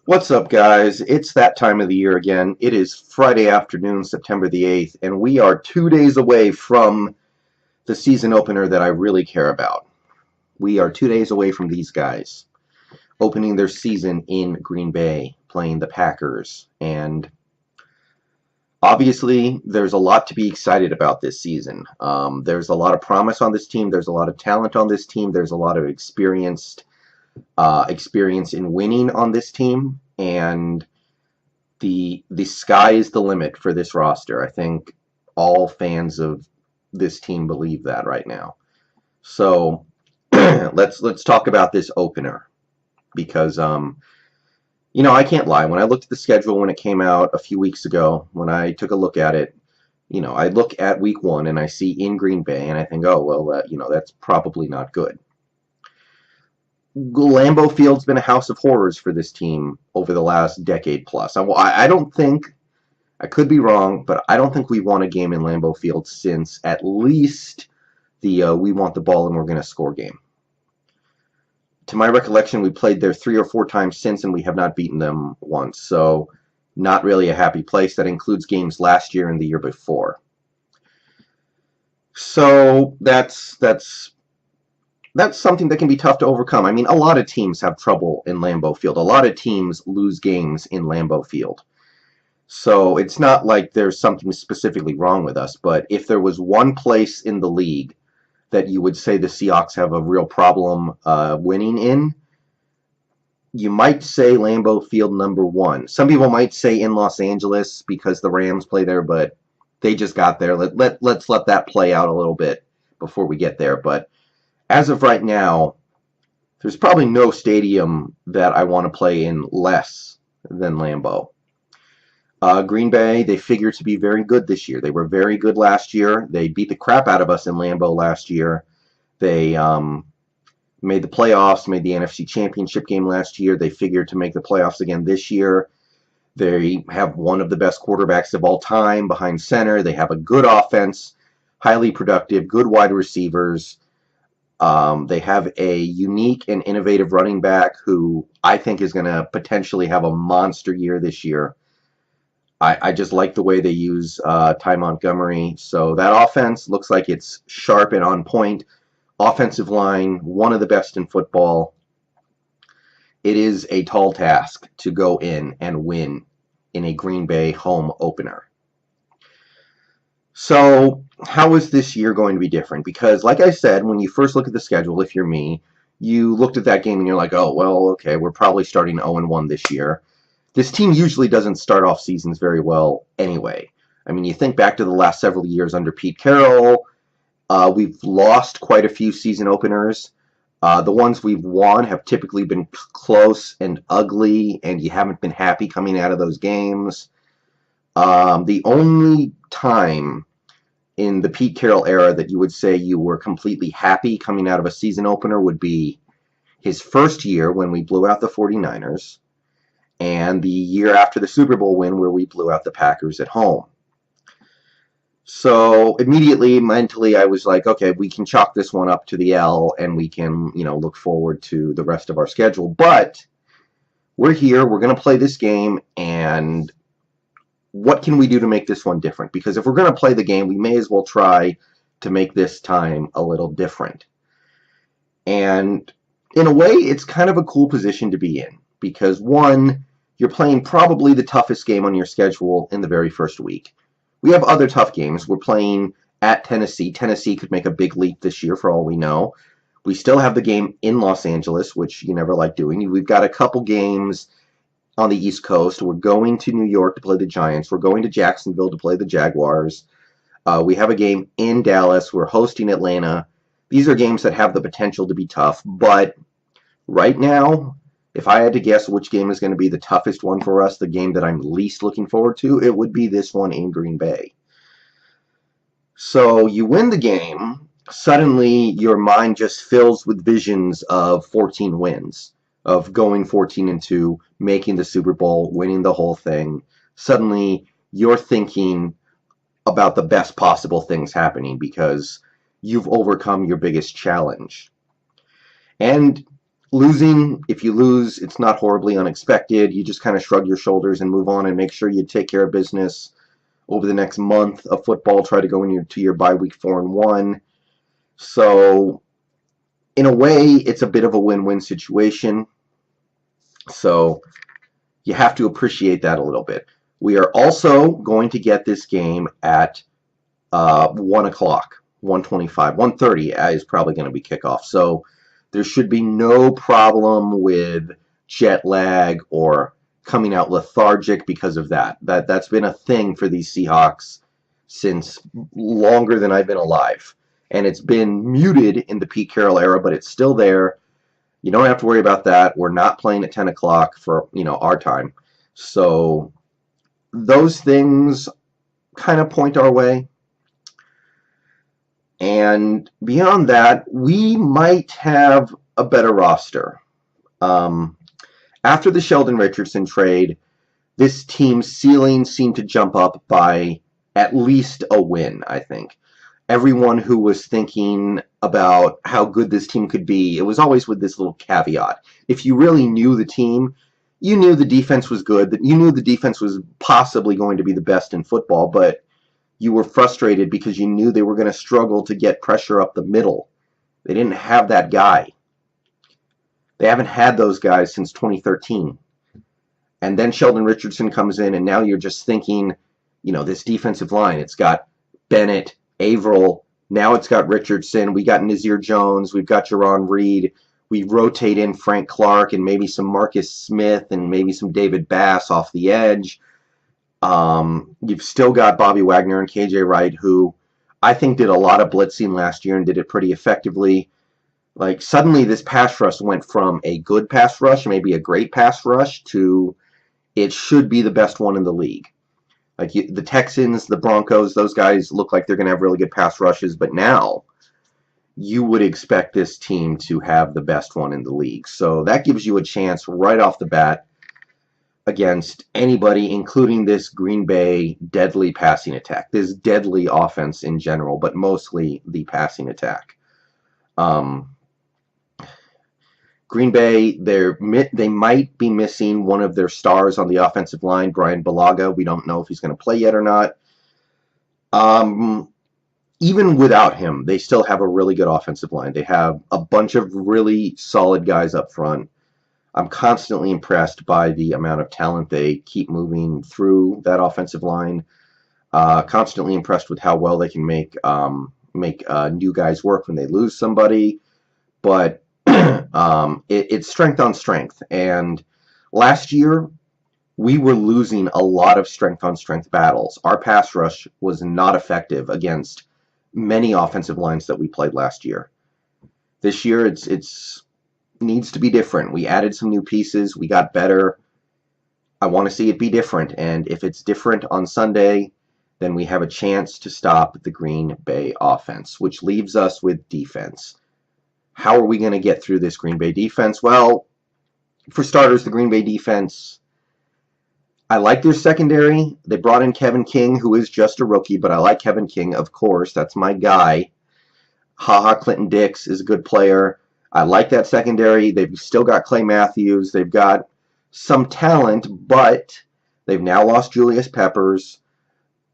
What's up, guys? It's that time of the year again. It is Friday afternoon, September the 8th, and we are 2 days away from the season opener that I really care about. We are 2 days away from these guys opening their season in Green Bay, playing the Packers. And obviously, there's a lot to be excited about this season. There's a lot of promise on this team. There's a lot of talent on this team. There's a lot of experience in winning on this team, and the sky is the limit for this roster. I think all fans of this team believe that right now. So let's talk about this opener because I can't lie. When I looked at the schedule when it came out a few weeks ago, when I took a look at it, I look at week 1 and I see in Green Bay and I think, oh well, that's probably not good. Lambeau Field's been a house of horrors for this team over the last decade plus. I don't think, I could be wrong, but I don't think we've won a game in Lambeau Field since at least the we want the ball and we're going to score game. To my recollection, we played there 3 or 4 times since, and we have not beaten them once. So not really a happy place. That includes games last year and the year before. So that's something that can be tough to overcome. I mean, a lot of teams have trouble in Lambeau Field. A lot of teams lose games in Lambeau Field. So it's not like there's something specifically wrong with us, but if there was one place in the league that you would say the Seahawks have a real problem winning in, you might say Lambeau Field number 1. Some people might say in Los Angeles because the Rams play there, but they just got there. Let's let that play out a little bit before we get there. But as of right now, there's probably no stadium that I want to play in less than Lambeau. Green Bay, they figure to be very good this year. They were very good last year. They beat the crap out of us in Lambeau last year. They made the playoffs, made the NFC Championship game last year. They figured to make the playoffs again this year. They have one of the best quarterbacks of all time behind center. They have a good offense, highly productive, good wide receivers. They have a unique and innovative running back who I think is going to potentially have a monster year this year. I just like the way they use Ty Montgomery. So that offense looks like it's sharp and on point. Offensive line, one of the best in football. It is a tall task to go in and win in a Green Bay home opener. So how is this year going to be different? Because like I said, when you first look at the schedule, if you're me, you looked at that game and you're like, oh, well, okay, we're probably starting 0-1 this year. This team usually doesn't start off seasons very well anyway. I mean, you think back to the last several years under Pete Carroll, we've lost quite a few season openers. The ones we've won have typically been close and ugly, and you haven't been happy coming out of those games. The only time in the Pete Carroll era that you would say you were completely happy coming out of a season opener would be his first year when we blew out the 49ers, and the year after the Super Bowl win where we blew out the Packers at home. So immediately, mentally, I was like, okay, we can chalk this one up to the L, and we can, look forward to the rest of our schedule. But we're here, we're going to play this game, and what can we do to make this one different? Because if we're going to play the game, we may as well try to make this time a little different. And in a way, it's kind of a cool position to be in. Because one, you're playing probably the toughest game on your schedule in the very first week. We have other tough games. We're playing at Tennessee. Tennessee could make a big leap this year for all we know. We still have the game in Los Angeles, which you never like doing. We've got a couple games on the East Coast. We're going to New York to play the Giants. We're going to Jacksonville to play the Jaguars. We have a game in Dallas. We're hosting Atlanta. These are games that have the potential to be tough, but right now, if I had to guess which game is going to be the toughest one for us, the game that I'm least looking forward to, it would be this one in Green Bay. So you win the game, suddenly your mind just fills with visions of 14 wins, of going 14-2, making the Super Bowl, winning the whole thing. Suddenly you're thinking about the best possible things happening because you've overcome your biggest challenge. And losing, if you lose, it's not horribly unexpected. You just kind of shrug your shoulders and move on and make sure you take care of business over the next month of football. Try to go into your bye week 4-1. So, in a way, it's a bit of a win-win situation. So, you have to appreciate that a little bit. We are also going to get this game at 1 o'clock, 1:25, 1:30 is probably going to be kickoff. So there should be no problem with jet lag or coming out lethargic because of that. That's been a thing for these Seahawks since longer than I've been alive. And it's been muted in the Pete Carroll era, but it's still there. You don't have to worry about that. We're not playing at 10 o'clock for, our time. So those things kind of point our way. And beyond that, we might have a better roster. After the Sheldon Richardson trade, this team's ceiling seemed to jump up by at least a win, I think. Everyone who was thinking about how good this team could be, it was always with this little caveat. If you really knew the team, you knew the defense was good, that you knew the defense was possibly going to be the best in football, but you were frustrated because you knew they were going to struggle to get pressure up the middle. They didn't have that guy. They haven't had those guys since 2013. And then Sheldon Richardson comes in, and now you're just thinking, this defensive line, it's got Bennett, Averill, now it's got Richardson, we got Nazir Jones, we've got Jerron Reed, we rotate in Frank Clark and maybe some Marcus Smith and maybe some David Bass off the edge. You've still got Bobby Wagner and KJ Wright, who I think did a lot of blitzing last year and did it pretty effectively. Like, suddenly this pass rush went from a good pass rush, maybe a great pass rush, to it should be the best one in the league. Like, the Texans, the Broncos, those guys look like they're going to have really good pass rushes, but now you would expect this team to have the best one in the league. So that gives you a chance right off the bat against anybody, including this Green Bay deadly passing attack, this deadly offense in general, but mostly the passing attack. Green Bay, they might be missing one of their stars on the offensive line, Brian Bulaga. We don't know if he's going to play yet or not. Even without him, they still have a really good offensive line. They have a bunch of really solid guys up front. I'm constantly impressed by the amount of talent they keep moving through that offensive line. Constantly impressed with how well they can make new guys work when they lose somebody. But it's strength on strength. And last year, we were losing a lot of strength on strength battles. Our pass rush was not effective against many offensive lines that we played last year. This year, it's needs to be different. We added some new pieces. We got better. I want to see it be different. And if it's different on Sunday, then we have a chance to stop the Green Bay offense, which leaves us with defense. How are we going to get through this Green Bay defense? Well, for starters, the Green Bay defense, I like their secondary. They brought in Kevin King, who is just a rookie, but I like Kevin King, of course. That's my guy. Clinton Dix is a good player. I like that secondary. They've still got Clay Matthews. They've got some talent, but they've now lost Julius Peppers.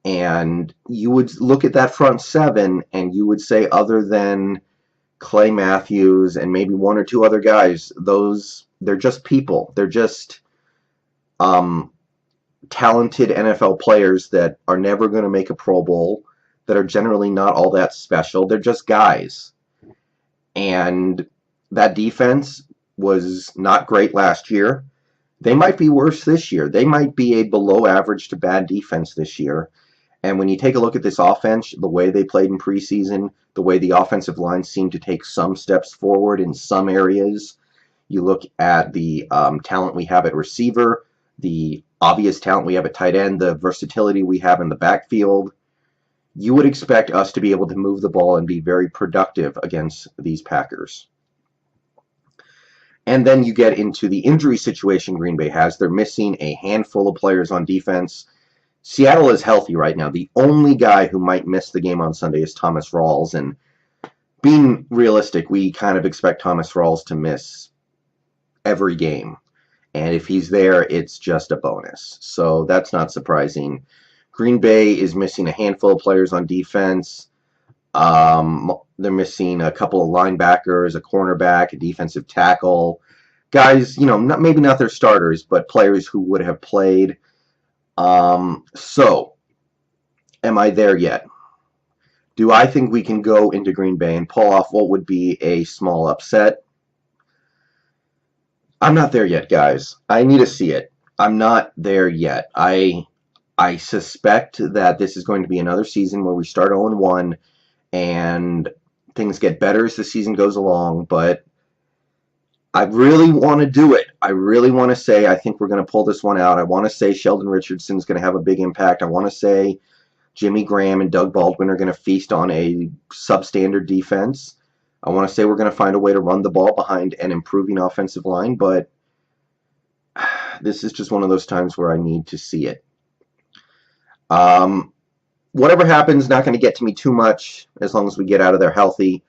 And you would look at that front seven, and you would say, other than Clay Matthews and maybe one or two other guys, they're just people. They're just talented NFL players that are never going to make a Pro Bowl, that are generally not all that special. They're just guys. And that defense was not great last year. They might be worse this year. They might be a below average to bad defense this year. And when you take a look at this offense, the way they played in preseason, the way the offensive line seemed to take some steps forward in some areas, you look at the talent we have at receiver, the obvious talent we have at tight end, the versatility we have in the backfield, you would expect us to be able to move the ball and be very productive against these Packers. And then you get into the injury situation Green Bay has. They're missing a handful of players on defense. Seattle is healthy right now. The only guy who might miss the game on Sunday is Thomas Rawls. And being realistic, we kind of expect Thomas Rawls to miss every game. And if he's there, it's just a bonus. So that's not surprising. Green Bay is missing a handful of players on defense. They're missing a couple of linebackers, a cornerback, a defensive tackle. Guys, maybe not their starters, but players who would have played. So, am I there yet? Do I think we can go into Green Bay and pull off what would be a small upset? I'm not there yet, guys. I need to see it. I'm not there yet. I suspect that this is going to be another season where we start 0-1 and things get better as the season goes along, but I really want to do it. I really want to say I think we're going to pull this one out. I want to say Sheldon Richardson's going to have a big impact. I want to say Jimmy Graham and Doug Baldwin are going to feast on a substandard defense. I want to say we're going to find a way to run the ball behind an improving offensive line, but this is just one of those times where I need to see it. Whatever happens, not going to get to me too much as long as we get out of there healthy.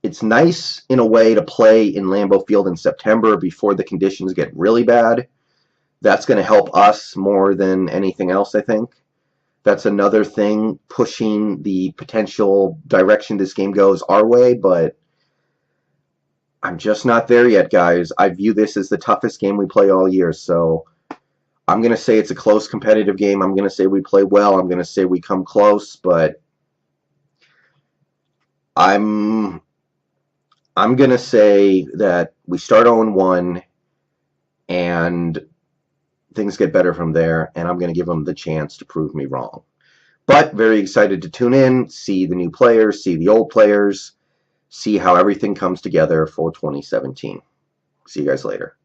It's nice in a way to play in Lambeau Field in September before the conditions get really bad. That's going to help us more than anything else, I think. That's another thing pushing the potential direction this game goes our way, but I'm just not there yet, guys. I view this as the toughest game we play all year, so I'm going to say it's a close competitive game. I'm going to say we play well. I'm going to say we come close, but I'm going to say that we start 0-1 and things get better from there, and I'm going to give them the chance to prove me wrong. But very excited to tune in, see the new players, see the old players, see how everything comes together for 2017. See you guys later.